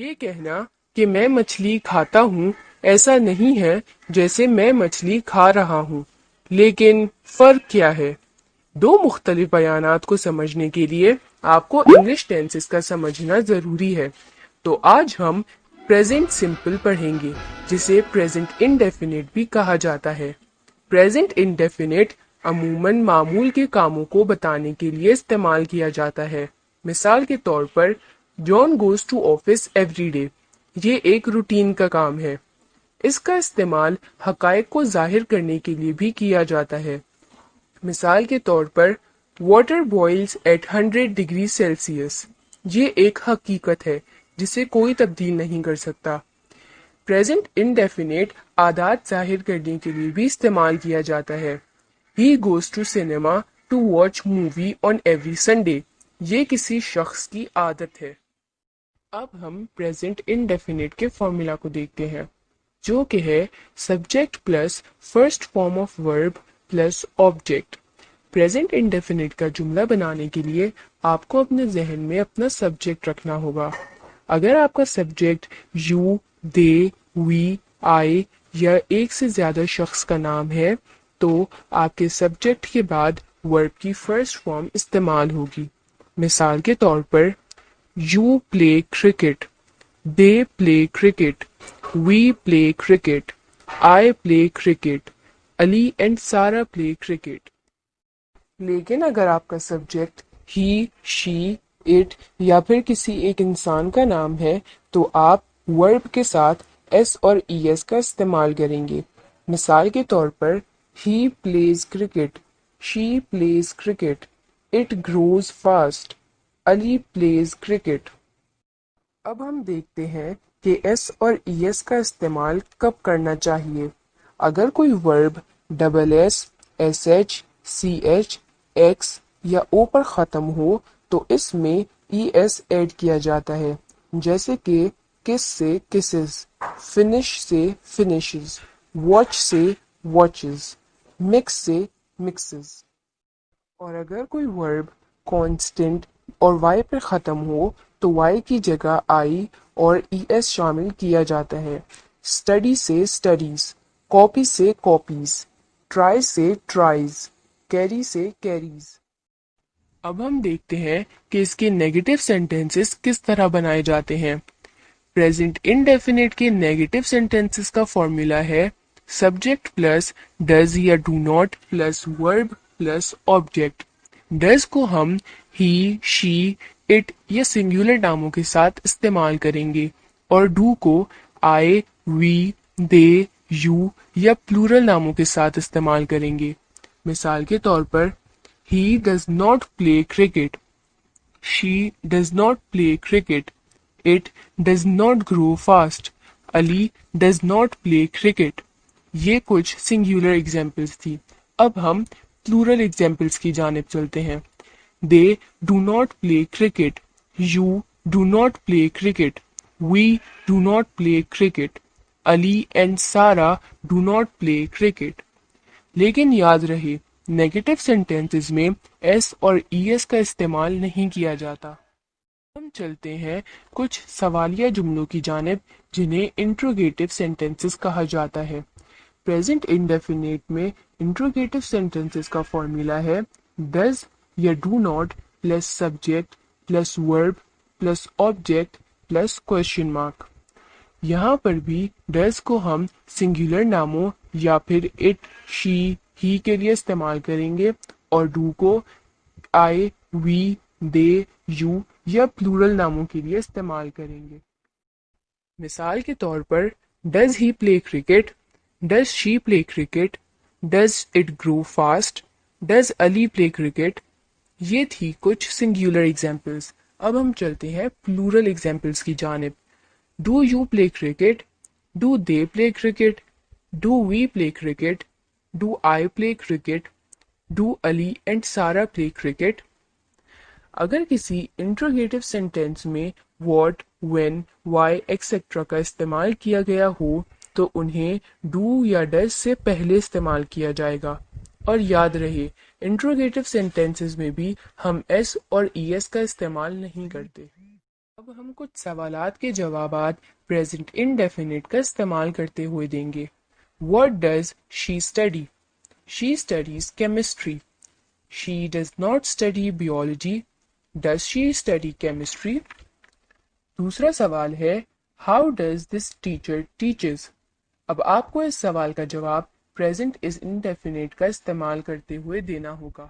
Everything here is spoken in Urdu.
یہ کہنا کہ میں مچھلی کھاتا ہوں ایسا نہیں ہے جیسے میں مچھلی کھا رہا ہوں، لیکن فرق کیا ہے؟ دو مختلف بیانات کو سمجھنے کے لیے آپ کو انگلش ٹینسز کا سمجھنا ضروری ہے۔ تو آج ہم پریزنٹ سمپل پڑھیں گے، جسے پریزنٹ انڈیفینٹ بھی کہا جاتا ہے۔ پریزنٹ انڈیفینٹ عموماً معمول کے کاموں کو بتانے کے لیے استعمال کیا جاتا ہے۔ مثال کے طور پر John goes to office every day, یہ ایک روٹین کا کام ہے۔ اس کا استعمال حقائق کو ظاہر کرنے کے لیے بھی کیا جاتا ہے۔ مثال کے طور پر water boils at 100 degree Celsius, یہ ایک حقیقت ہے جسے کوئی تبدیل نہیں کر سکتا۔ پریزنٹ انڈیفینٹ عادات ظاہر کرنے کے لیے بھی استعمال کیا جاتا ہے۔ He goes to cinema to watch movie on every Sunday, یہ کسی شخص کی عادت ہے۔ اب ہم پریزنٹ انڈیفینٹ کے فارمولا کو دیکھتے ہیں، جو کہ ہے subject plus first form of verb plus object. Present indefinite کا جملہ بنانے کے لیے آپ کو اپنے ذہن میں اپنا سبجیکٹ رکھنا ہوگا۔ اگر آپ کا سبجیکٹ یو، دے، وی، آئی یا ایک سے زیادہ شخص کا نام ہے تو آپ کے سبجیکٹ کے بعد ورب کی فرسٹ فارم استعمال ہوگی۔ مثال کے طور پر you play cricket, they play cricket, we play cricket, I play cricket, Ali and Sara play cricket. لیکن اگر آپ کا سبجیکٹ ہی، شی، اٹ یا پھر کسی ایک انسان کا نام ہے تو آپ ورب کے ساتھ ایس اور ای ایس کا استعمال کریں گے۔ مثال کے طور پر he plays cricket, she plays cricket, it grows fast, Ali plays cricket. اب ہم دیکھتے ہیں کہ ایس اور ای ایس کا استعمال کب کرنا چاہیے۔ اگر کوئی verb double S, S H, C H, X یا او پر ختم ہو تو اس میں ای ایس ایڈ کیا جاتا ہے، جیسے کہ کس سے کسز، فنش سے فنشز، واچ سے واچز، مکس سے مکسز۔ اور اگر کوئی ورب کانسٹنٹ اور وائی پر ختم ہو تو وائی کی جگہ آئی اور ای ایس شامل کیا جاتا ہے۔ اسٹڈی سے اسٹڈیز، کاپی سے کاپیز، ٹرائی سے ٹرائز، کیری سے کیریز۔ اب ہم دیکھتے ہیں کہ اس کے نیگیٹو سینٹینسز کس طرح بنائے جاتے ہیں۔ پریزنٹ انڈیفینٹ کے نیگیٹو سینٹینسز کا فارمولا ہے سبجیکٹ پلس ڈز یا do not plus verb plus object. Does کو ہم ہی، شی، اٹ یا سنگولر ناموں کے ساتھ استعمال کریں گے اور ڈو کو آئی، وی، دے، یو یا پلورل ناموں کے ساتھ استعمال کریں گے۔ مثال کے طور پر he does not play cricket, she does not play cricket, it does not grow fast, Ali does not play cricket. یہ کچھ سنگولر ایگزامپلس تھی۔ اب ہم پلورل ایگزامپلس کی جانب چلتے ہیں۔ They do not play cricket, you do not play cricket, we do not play cricket, Ali and Sara do not play cricket. لیکن یاد رہے نیگیٹو سینٹینسز میں ایس اور ای ایس کا استعمال نہیں کیا جاتا۔ ہم چلتے ہیں کچھ سوالیہ جملوں کی جانب جنہیں انٹروگیٹو سینٹینسز کہا جاتا ہے۔ پریزنٹ انڈیفینٹ میں انٹروگیٹو سینٹینسز کا فارمولا ہے ڈز یا do not plus subject plus verb plus object plus question mark. یہاں پر بھی ڈز کو ہم سنگولر ناموں یا پھر اٹ، شی، ہی کے لیے استعمال کریں گے اور ڈو کو آئی، وی، دے، یو یا پلورل ناموں کے لیے استعمال کریں گے۔ مثال کے طور پر does he play cricket, does she play cricket, does it grow fast, does Ali play cricket. یہ تھی کچھ سنگولر ایگزامپلس۔ اب ہم چلتے ہیں پلورل ایگزامپلس کی جانب۔ Do you play cricket, do they play cricket, do we play cricket, do I play cricket, do Ali and Sara play cricket. اگر کسی انٹروگیٹو سینٹینس میں واٹ، وین، وائی ایکسیٹرا کا استعمال کیا گیا ہو تو انہیں ڈو یا ڈز سے پہلے استعمال کیا جائے گا۔ اور یاد رہے انٹروگیٹو سینٹینسز میں بھی ہم ایس اور ای ایس کا استعمال نہیں کرتے۔ اب اب ہم کچھ سوالات کے جوابات پریزنٹ انڈیفینٹ کا استعمال کرتے ہوئے دیں گے۔ What does she study? She studies chemistry. She does not study biology. Does she study chemistry? دوسرا سوال ہے How does this teacher teaches? اب آپ کو اس سوال کا جواب present is indefinite کا استعمال کرتے ہوئے دینا ہوگا۔